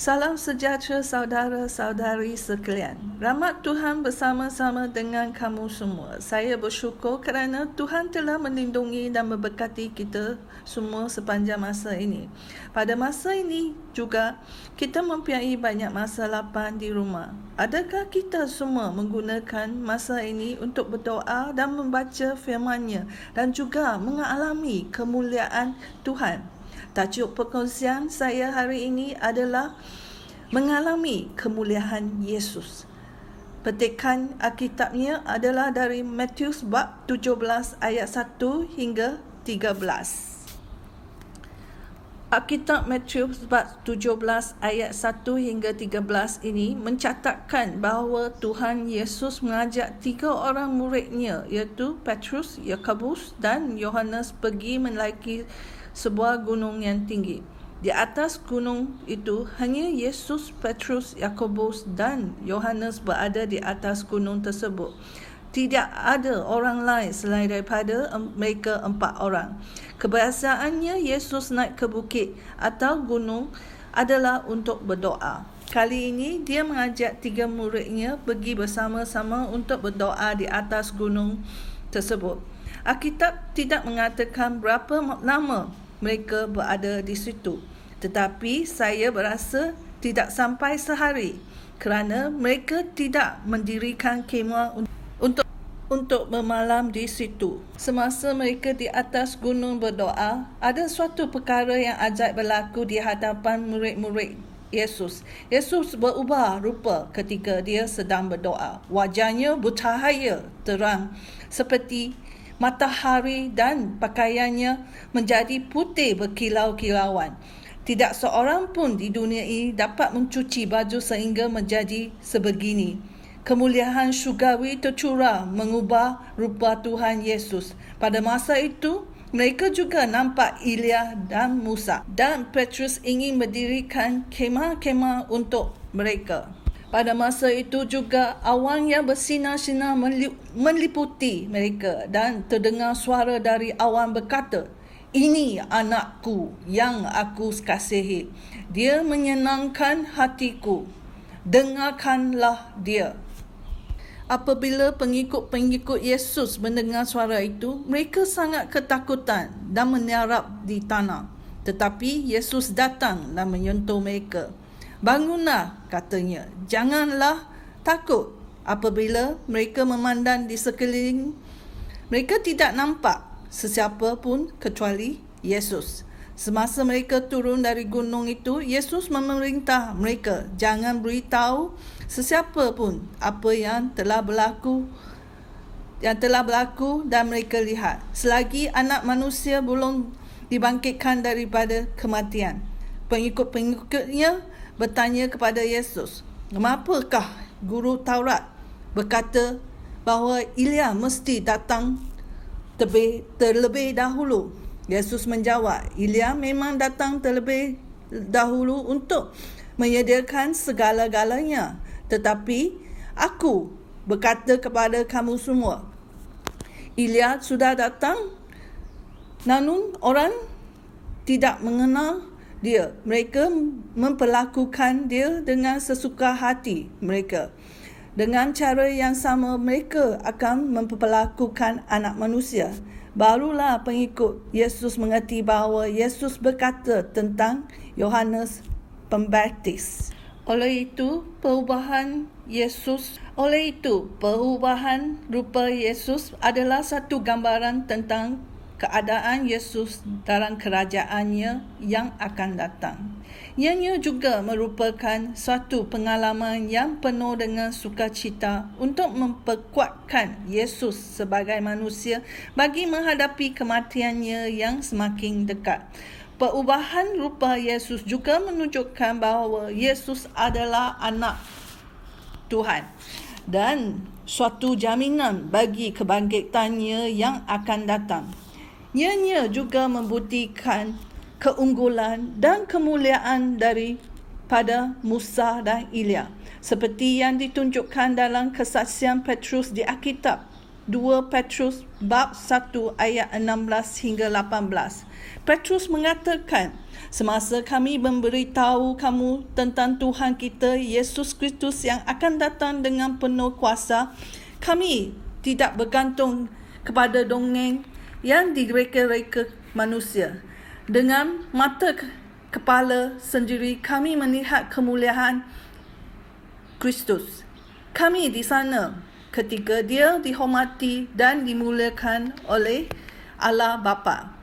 Salam sejahtera saudara-saudari sekalian. Rahmat Tuhan bersama-sama dengan kamu semua. Saya bersyukur kerana Tuhan telah melindungi dan memberkati kita semua sepanjang masa ini. Pada masa ini juga kita mempunyai banyak masa lapang di rumah. Adakah kita semua menggunakan masa ini untuk berdoa dan membaca firman-Nya dan juga mengalami kemuliaan Tuhan? Tajuk perkongsian saya hari ini adalah mengalami kemuliaan Yesus. Petikan Alkitabnya adalah dari Matius bab 17 ayat 1 hingga 13. Alkitab Matius bab 17 ayat 1 hingga 13 ini mencatatkan bahawa Tuhan Yesus mengajak 3 orang muridnya iaitu Petrus, Yakobus dan Yohanes pergi mendaki sebuah gunung yang tinggi. Di atas gunung itu hanya Yesus, Petrus, Yakobus dan Yohanes berada di atas gunung tersebut. Tidak ada orang lain selain daripada mereka 4 orang. Kebiasaannya Yesus naik ke bukit atau gunung adalah untuk berdoa. Kali ini dia mengajak 3 muridnya pergi bersama-sama untuk berdoa di atas gunung tersebut. Alkitab tidak mengatakan berapa lama mereka berada di situ. Tetapi saya berasa tidak sampai sehari kerana mereka tidak mendirikan kemah untuk bermalam di situ. Semasa mereka di atas gunung berdoa, ada suatu perkara yang ajaib berlaku di hadapan murid-murid Yesus. Yesus berubah rupa ketika dia sedang berdoa. Wajahnya bercahaya terang seperti matahari dan pakaiannya menjadi putih berkilau-kilauan. Tidak seorang pun di dunia ini dapat mencuci baju sehingga menjadi sebegini. Kemuliaan syurgawi tercurah mengubah rupa Tuhan Yesus. Pada masa itu, mereka juga nampak Elia dan Musa. Dan Petrus ingin mendirikan kemah-kemah untuk mereka. Pada masa itu juga awan yang bersinar-sinar meliputi mereka dan terdengar suara dari awan berkata, "Ini anakku yang aku kasihi. Dia menyenangkan hatiku. Dengarkanlah dia." Apabila pengikut-pengikut Yesus mendengar suara itu, mereka sangat ketakutan dan menyarap di tanah. Tetapi Yesus datang dan menyentuh mereka. "Bangunlah," katanya. "Janganlah takut." Apabila mereka memandang di sekeliling, mereka tidak nampak sesiapa pun kecuali Yesus. Semasa mereka turun dari gunung itu, Yesus memerintah mereka jangan beritahu sesiapa pun apa yang telah berlaku dan mereka lihat selagi Anak Manusia belum dibangkitkan daripada kematian. Pengikut-pengikutnya bertanya kepada Yesus, "Mengapakah guru Taurat berkata bahawa Elia mesti datang terlebih dahulu?" Yesus menjawab, "Elia memang datang terlebih dahulu untuk menyediakan segala-galanya. Tetapi aku berkata kepada kamu semua, Elia sudah datang, namun orang tidak mengenal dia. Mereka memperlakukan dia dengan sesuka hati mereka. Dengan cara yang sama mereka akan memperlakukan Anak Manusia." Barulah pengikut Yesus mengerti bahawa Yesus berkata tentang Yohanes Pembaptis. Oleh itu, perubahan rupa Yesus adalah satu gambaran tentang keadaan Yesus dalam kerajaannya yang akan datang. Ianya juga merupakan suatu pengalaman yang penuh dengan sukacita untuk memperkuatkan Yesus sebagai manusia bagi menghadapi kematiannya yang semakin dekat. Perubahan rupa Yesus juga menunjukkan bahawa Yesus adalah anak Tuhan dan suatu jaminan bagi kebangkitannya yang akan datang. Ianya juga membuktikan keunggulan dan kemuliaan daripada Musa dan Elia, seperti yang ditunjukkan dalam kesaksian Petrus di Alkitab 2 Petrus bab 1 ayat 16 hingga 18. Petrus mengatakan, semasa kami memberitahu kamu tentang Tuhan kita Yesus Kristus yang akan datang dengan penuh kuasa, kami tidak bergantung kepada dongeng yang direka-reka manusia. Dengan mata kepala sendiri kami melihat kemuliaan Kristus. Kami di sana ketika dia dihormati dan dimuliakan oleh Allah Bapa.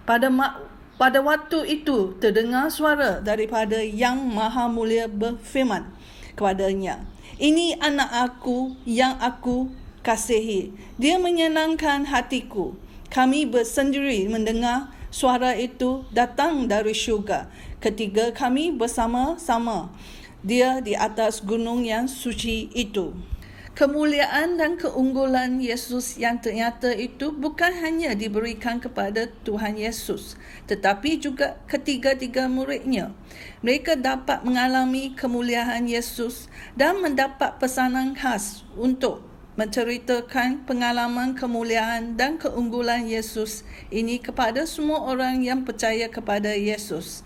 Pada waktu itu terdengar suara daripada Yang Maha Mulia berfirman kepadanya, "Ini anak aku yang aku kasihi. Dia menyenangkan hatiku." Kami bersendiri mendengar suara itu datang dari syurga. Ketika kami bersama-sama dia di atas gunung yang suci itu. Kemuliaan dan keunggulan Yesus yang ternyata itu bukan hanya diberikan kepada Tuhan Yesus, tetapi juga ketiga-tiga muridnya. Mereka dapat mengalami kemuliaan Yesus dan mendapat pesanan khas untuk menceritakan pengalaman kemuliaan dan keunggulan Yesus ini kepada semua orang yang percaya kepada Yesus.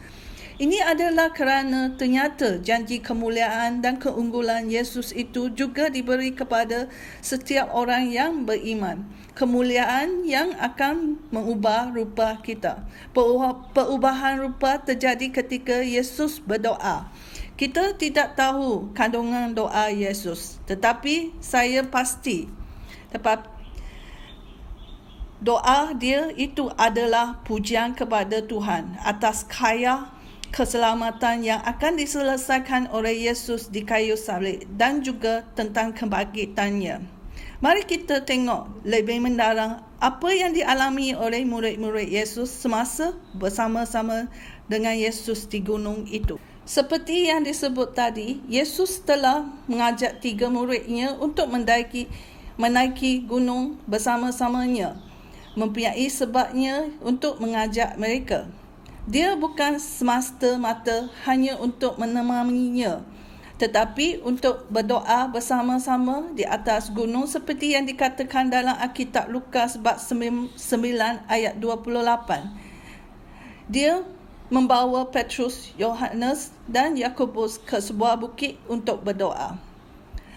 Ini adalah kerana ternyata janji kemuliaan dan keunggulan Yesus itu juga diberi kepada setiap orang yang beriman. Kemuliaan yang akan mengubah rupa kita. Perubahan rupa terjadi ketika Yesus berdoa. Kita tidak tahu kandungan doa Yesus, tetapi saya pasti doa dia itu adalah pujian kepada Tuhan atas kaya keselamatan yang akan diselesaikan oleh Yesus di kayu salib dan juga tentang kebangkitannya. Mari kita tengok lebih mendalam apa yang dialami oleh murid-murid Yesus semasa bersama-sama dengan Yesus di gunung itu. Seperti yang disebut tadi, Yesus telah mengajak 3 muridnya untuk menaiki gunung bersama-samanya. Mempunyai sebabnya untuk mengajak mereka. Dia bukan semata-mata hanya untuk menemaninya, tetapi untuk berdoa bersama-sama di atas gunung seperti yang dikatakan dalam Alkitab Lukas bab 9 ayat 28. Dia membawa Petrus, Yohanes dan Yakobus ke sebuah bukit untuk berdoa.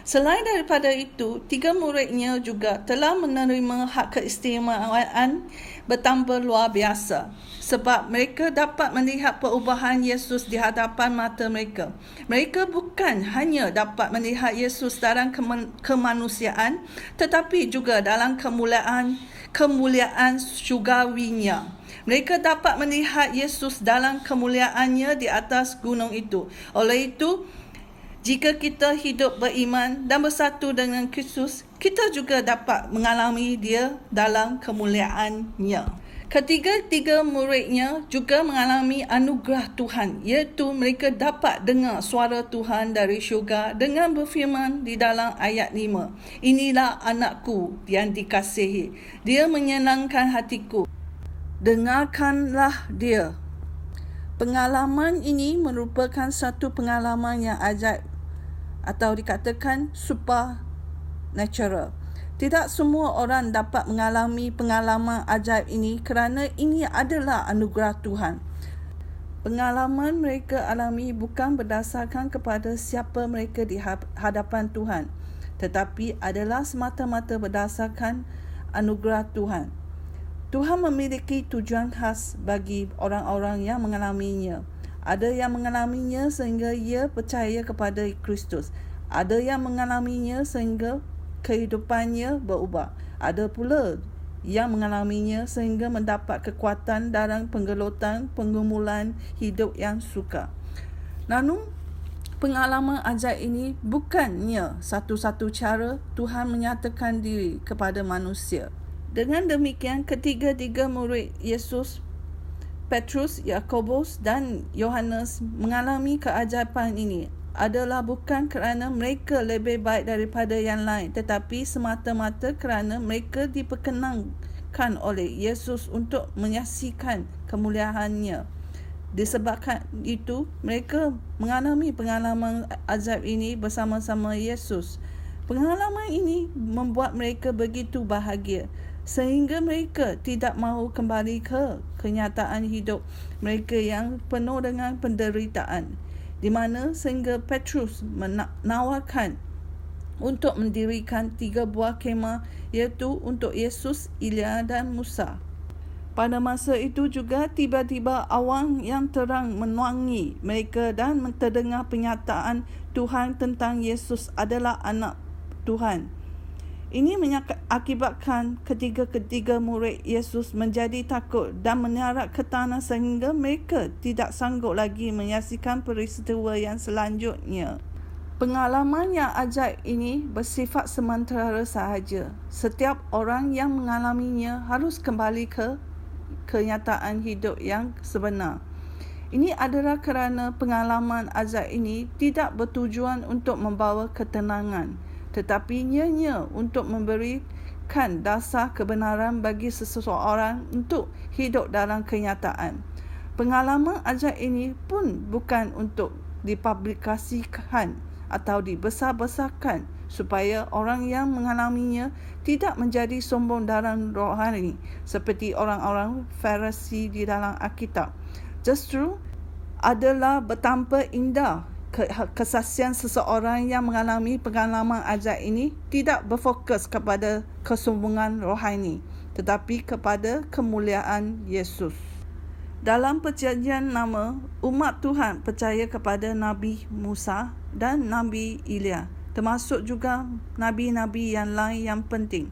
Selain daripada itu, 3 muridnya juga telah menerima hak keistimewaan bertambah luar biasa sebab mereka dapat melihat perubahan Yesus di hadapan mata mereka. Mereka bukan hanya dapat melihat Yesus dalam kemanusiaan tetapi juga dalam kemuliaan syurgawinya. Mereka dapat melihat Yesus dalam kemuliaannya di atas gunung itu. Oleh itu, jika kita hidup beriman dan bersatu dengan Kristus, kita juga dapat mengalami dia dalam kemuliaannya. Ketiga-tiga muridnya juga mengalami anugerah Tuhan, iaitu mereka dapat dengar suara Tuhan dari syurga dengan berfirman di dalam ayat 5. "Inilah anakku yang dikasihi. Dia menyenangkan hatiku. Dengarkanlah dia." Pengalaman ini merupakan satu pengalaman yang ajaib atau dikatakan supernatural. Tidak semua orang dapat mengalami pengalaman ajaib ini kerana ini adalah anugerah Tuhan. Pengalaman mereka alami bukan berdasarkan kepada siapa mereka di hadapan Tuhan, tetapi adalah semata-mata berdasarkan anugerah Tuhan. Tuhan memiliki tujuan khas bagi orang-orang yang mengalaminya. Ada yang mengalaminya sehingga ia percaya kepada Kristus. Ada yang mengalaminya sehingga kehidupannya berubah. Ada pula yang mengalaminya sehingga mendapat kekuatan dalam penggelutan pergumulan hidup yang sukar. Namun, pengalaman ajaib ini bukannya satu-satu cara Tuhan menyatakan diri kepada manusia. Dengan demikian, ketiga-tiga murid Yesus, Petrus, Yakobus dan Yohanes mengalami keajaiban ini adalah bukan kerana mereka lebih baik daripada yang lain, tetapi semata-mata kerana mereka diperkenankan oleh Yesus untuk menyaksikan kemuliaannya. Disebabkan itu, mereka mengalami pengalaman ajaib ini bersama-sama Yesus. Pengalaman ini membuat mereka begitu bahagia sehingga mereka tidak mahu kembali ke kenyataan hidup mereka yang penuh dengan penderitaan, di mana sehingga Petrus menawarkan untuk mendirikan 3 buah kemah, iaitu untuk Yesus, Elia dan Musa. Pada masa itu juga tiba-tiba awan yang terang menuangi mereka dan terdengar penyataan Tuhan tentang Yesus adalah anak Tuhan. Ini mengakibatkan ketiga-ketiga murid Yesus menjadi takut dan menyarat ke tanah sehingga mereka tidak sanggup lagi menyaksikan peristiwa yang selanjutnya. Pengalaman yang ajaib ini bersifat sementara sahaja. Setiap orang yang mengalaminya harus kembali ke kenyataan hidup yang sebenar. Ini adalah kerana pengalaman ajaib ini tidak bertujuan untuk membawa ketenangan, tetapi ianya untuk memberikan dasar kebenaran bagi seseorang untuk hidup dalam kenyataan. Pengalaman ajaib ini pun bukan untuk dipublikasikan atau dibesar-besarkan supaya orang yang mengalaminya tidak menjadi sombong dalam rohani seperti orang-orang Farisi di dalam Alkitab. Justru adalah betapa indah kesaksian seseorang yang mengalami pengalaman ajaib ini tidak berfokus kepada kesombongan rohani tetapi kepada kemuliaan Yesus. Dalam Perjanjian Lama, umat Tuhan percaya kepada Nabi Musa dan Nabi Elia, termasuk juga nabi-nabi yang lain yang penting.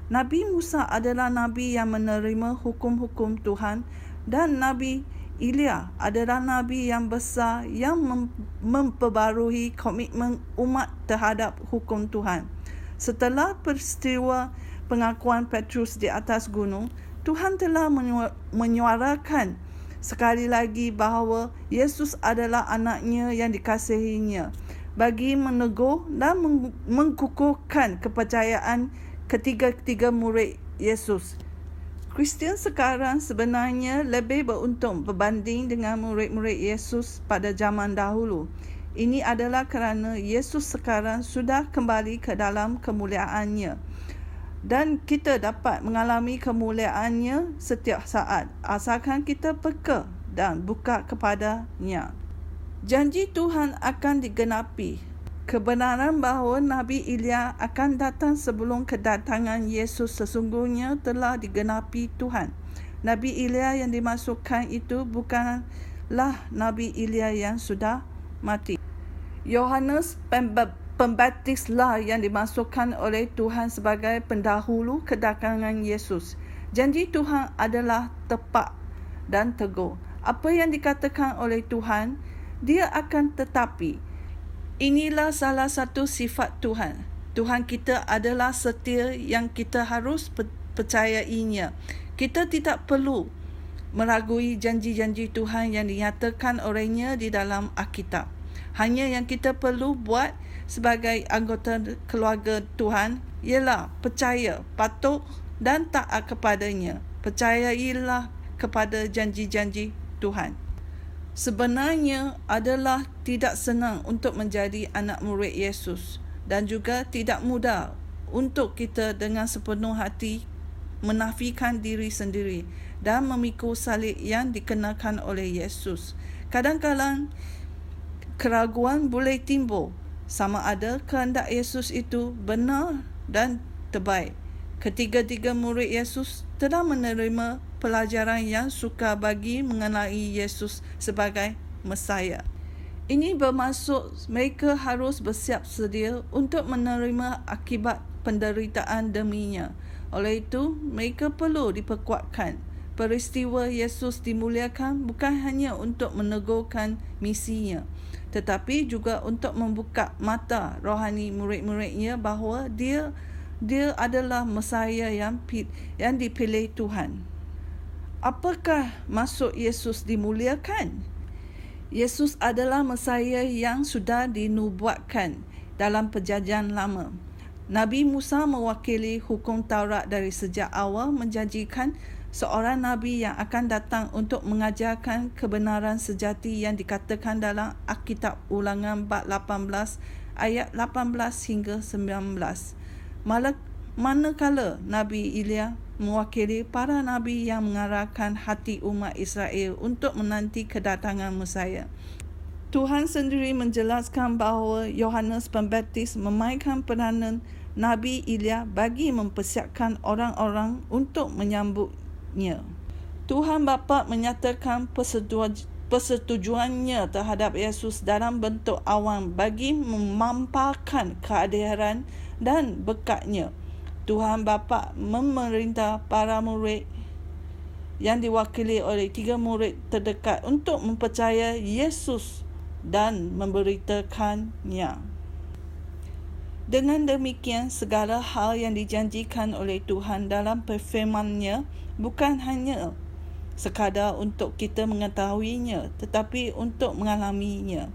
Nabi Musa adalah nabi yang menerima hukum-hukum Tuhan dan Nabi Elia adalah nabi yang besar yang memperbarui komitmen umat terhadap hukum Tuhan. Setelah peristiwa pengakuan Petrus di atas gunung, Tuhan telah menyuarakan sekali lagi bahawa Yesus adalah anaknya yang dikasihinya bagi menegur dan mengukuhkan kepercayaan ketiga-tiga murid Yesus. Kristian sekarang sebenarnya lebih beruntung berbanding dengan murid-murid Yesus pada zaman dahulu. Ini adalah kerana Yesus sekarang sudah kembali ke dalam kemuliaannya. Dan kita dapat mengalami kemuliaannya setiap saat asalkan kita peka dan buka kepadanya. Janji Tuhan akan digenapi. Kebenaran bahawa Nabi Elia akan datang sebelum kedatangan Yesus sesungguhnya telah digenapi Tuhan. Nabi Elia yang dimasukkan itu bukanlah Nabi Elia yang sudah mati. Yohanes Pembaptislah yang dimasukkan oleh Tuhan sebagai pendahulu kedatangan Yesus. Janji Tuhan adalah tepat dan teguh. Apa yang dikatakan oleh Tuhan, dia akan tetapi. Inilah salah satu sifat Tuhan. Tuhan kita adalah setia yang kita harus percayainya. Kita tidak perlu meragui janji-janji Tuhan yang dinyatakan olehnya di dalam Alkitab. Hanya yang kita perlu buat sebagai anggota keluarga Tuhan ialah percaya, patuh dan taat kepadanya. Percayailah kepada janji-janji Tuhan. Sebenarnya adalah tidak senang untuk menjadi anak murid Yesus dan juga tidak mudah untuk kita dengan sepenuh hati menafikan diri sendiri dan memikul salib yang dikenakan oleh Yesus. Kadang-kadang keraguan boleh timbul sama ada kehendak Yesus itu benar dan terbaik. Ketiga-tiga murid Yesus telah menerima pelajaran yang sukar bagi mengenali Yesus sebagai Mesaya. Ini bermaksud mereka harus bersiap sedia untuk menerima akibat penderitaan deminya. Oleh itu, mereka perlu diperkuatkan. Peristiwa Yesus dimuliakan bukan hanya untuk menegurkan misinya, tetapi juga untuk membuka mata rohani murid-muridnya bahawa dia adalah Mesaya yang dipilih Tuhan. Apakah maksud Yesus dimuliakan? Yesus adalah Mesaya yang sudah dinubuatkan dalam Perjanjian Lama. Nabi Musa mewakili hukum Taurat dari sejak awal menjanjikan seorang Nabi yang akan datang untuk mengajarkan kebenaran sejati yang dikatakan dalam Alkitab Ulangan bab 18 ayat 18 hingga 19. Manakala Nabi Elia mewakili para nabi yang mengarahkan hati umat Israel untuk menanti kedatangan Mesias. Tuhan sendiri menjelaskan bahawa Yohanes Pembaptis memainkan peranan Nabi Elia bagi mempersiapkan orang-orang untuk menyambutnya. Tuhan Bapa menyatakan persetujuannya terhadap Yesus dalam bentuk awan bagi memamparkan kehadiran dan berkatnya. Tuhan Bapa memerintah para murid yang diwakili oleh 3 murid terdekat untuk mempercayai Yesus dan memberitakannya. Dengan demikian, segala hal yang dijanjikan oleh Tuhan dalam firman-Nya bukan hanya sekadar untuk kita mengetahuinya, tetapi untuk mengalaminya.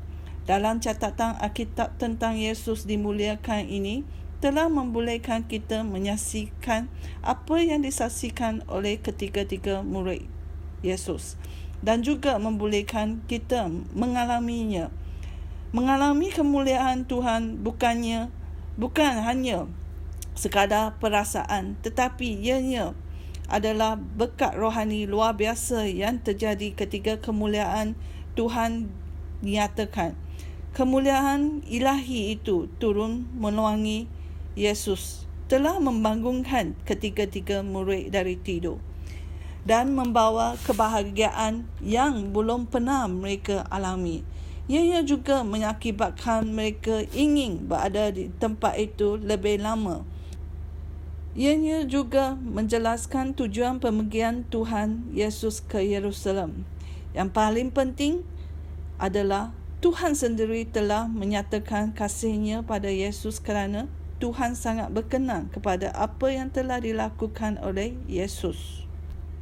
Dalam catatan Alkitab tentang Yesus dimuliakan ini, telah membolehkan kita menyaksikan apa yang disaksikan oleh ketiga-tiga murid Yesus, dan juga membolehkan kita mengalaminya. Mengalami kemuliaan Tuhan bukan hanya sekadar perasaan, tetapi ianya adalah berkat rohani luar biasa yang terjadi ketika kemuliaan Tuhan dinyatakan. Kemuliaan ilahi itu turun menuangi Yesus, telah membangunkan ketiga-tiga murid dari tidur dan membawa kebahagiaan yang belum pernah mereka alami. Ia juga mengakibatkan mereka ingin berada di tempat itu lebih lama. Ia juga menjelaskan tujuan pemergian Tuhan Yesus ke Yerusalem. Yang paling penting adalah Tuhan sendiri telah menyatakan kasih-Nya pada Yesus kerana Tuhan sangat berkenan kepada apa yang telah dilakukan oleh Yesus.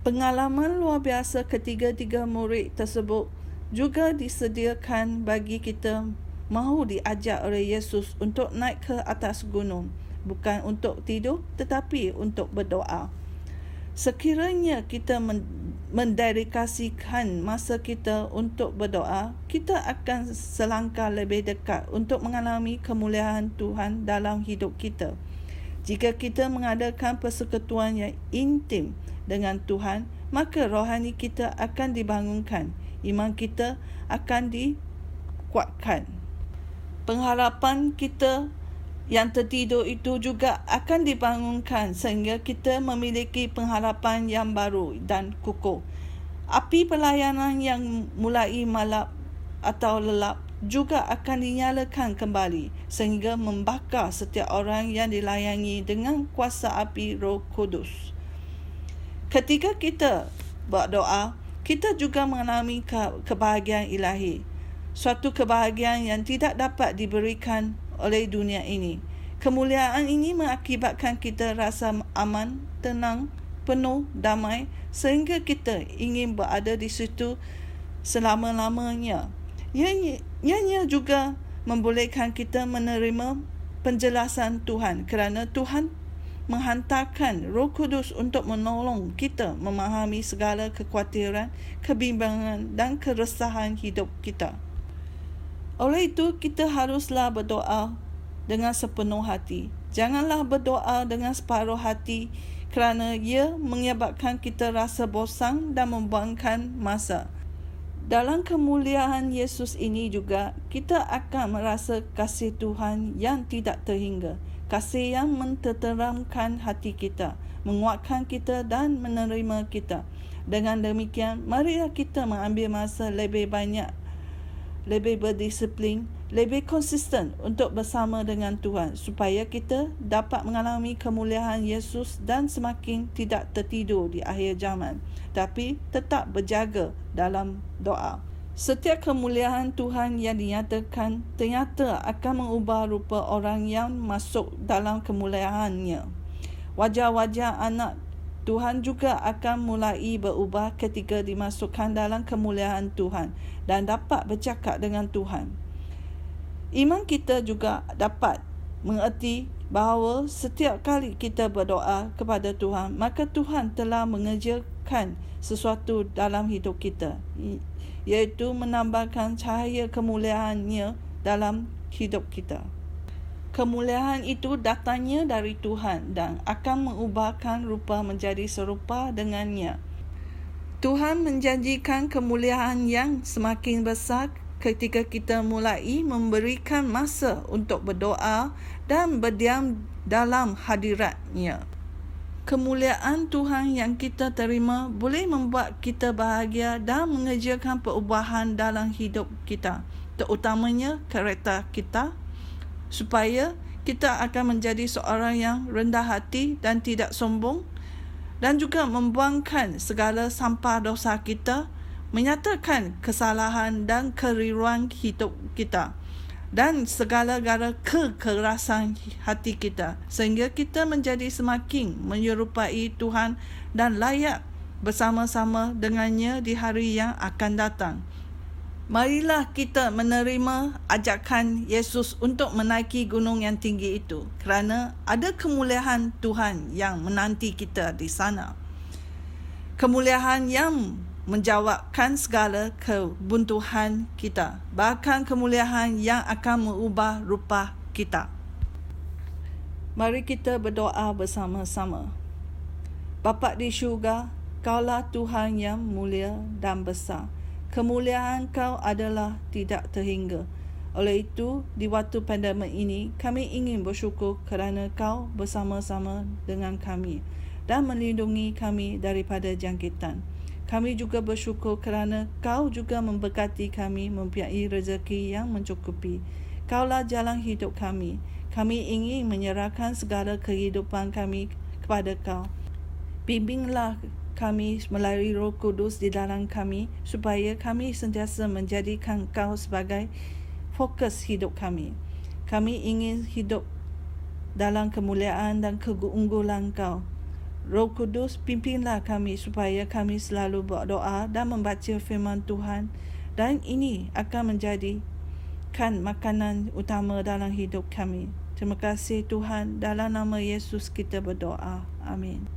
Pengalaman luar biasa ketiga-tiga murid tersebut juga disediakan bagi kita mahu diajak oleh Yesus untuk naik ke atas gunung, bukan untuk tidur tetapi untuk berdoa. Sekiranya kita mendedikasikan masa kita untuk berdoa, kita akan selangkah lebih dekat untuk mengalami kemuliaan Tuhan dalam hidup kita. Jika kita mengadakan persekutuan yang intim dengan Tuhan, maka rohani kita akan dibangunkan, iman kita akan dikuatkan. Pengharapan kita yang tertidur itu juga akan dibangunkan sehingga kita memiliki pengharapan yang baru dan kukuh. Api pelayanan yang mulai malap atau lelap juga akan dinyalakan kembali sehingga membakar setiap orang yang dilayani dengan kuasa api Roh Kudus. Ketika kita berdoa, kita juga mengalami kebahagiaan ilahi, suatu kebahagiaan yang tidak dapat diberikan oleh dunia ini. Kemuliaan ini mengakibatkan kita rasa aman, tenang, penuh, damai sehingga kita ingin berada di situ selama-lamanya. Ianya juga membolehkan kita menerima penjelasan Tuhan kerana Tuhan menghantarkan Roh Kudus untuk menolong kita memahami segala kekhawatiran, kebimbangan dan keresahan hidup kita. Oleh itu, kita haruslah berdoa dengan sepenuh hati. Janganlah berdoa dengan separuh hati kerana ia menyebabkan kita rasa bosan dan membuangkan masa. Dalam kemuliaan Yesus ini juga, kita akan merasa kasih Tuhan yang tidak terhingga. Kasih yang menenteramkan hati kita, menguatkan kita dan menerima kita. Dengan demikian, marilah kita mengambil masa lebih banyak, lebih berdisiplin, lebih konsisten untuk bersama dengan Tuhan supaya kita dapat mengalami kemuliaan Yesus dan semakin tidak tertidur di akhir zaman, tapi tetap berjaga dalam doa. Setiap kemuliaan Tuhan yang dinyatakan ternyata akan mengubah rupa orang yang masuk dalam kemuliaannya. Wajah-wajah anak Tuhan juga akan mulai berubah ketika dimasukkan dalam kemuliaan Tuhan dan dapat bercakap dengan Tuhan. Iman kita juga dapat mengerti bahawa setiap kali kita berdoa kepada Tuhan, maka Tuhan telah mengerjakan sesuatu dalam hidup kita, iaitu menambahkan cahaya kemuliaan-Nya dalam hidup kita. Kemuliaan itu datangnya dari Tuhan dan akan mengubahkan rupa menjadi serupa dengannya. Tuhan menjanjikan kemuliaan yang semakin besar ketika kita mulai memberikan masa untuk berdoa dan berdiam dalam hadirat-Nya. Kemuliaan Tuhan yang kita terima boleh membuat kita bahagia dan mengerjakan perubahan dalam hidup kita, terutamanya karakter kita, supaya kita akan menjadi seorang yang rendah hati dan tidak sombong, dan juga membuangkan segala sampah dosa kita, menyatakan kesalahan dan keliruan hidup kita dan segala-gala kekerasan hati kita, sehingga kita menjadi semakin menyerupai Tuhan dan layak bersama-sama dengannya di hari yang akan datang. Marilah kita menerima ajakan Yesus untuk menaiki gunung yang tinggi itu, kerana ada kemuliaan Tuhan yang menanti kita di sana. Kemuliaan yang menjawabkan segala kebuntuan kita, bahkan kemuliaan yang akan mengubah rupa kita. Mari kita berdoa bersama-sama. Bapa di syurga, Kaulah Tuhan yang mulia dan besar. Kemuliaan Kau adalah tidak terhingga. Oleh itu, di waktu pandemik ini, kami ingin bersyukur kerana Kau bersama-sama dengan kami dan melindungi kami daripada jangkitan. Kami juga bersyukur kerana Kau juga memberkati kami mempunyai rezeki yang mencukupi. Kaulah jalan hidup kami. Kami ingin menyerahkan segala kehidupan kami kepada Kau. Bimbinglah kami melalui Roh Kudus di dalam kami, supaya kami sentiasa menjadikan Kau sebagai fokus hidup kami. Kami ingin hidup dalam kemuliaan dan keunggulan Kau. Roh Kudus, pimpinlah kami supaya kami selalu berdoa dan membaca firman Tuhan, dan ini akan menjadikan makanan utama dalam hidup kami. Terima kasih Tuhan, dalam nama Yesus kita berdoa. Amin.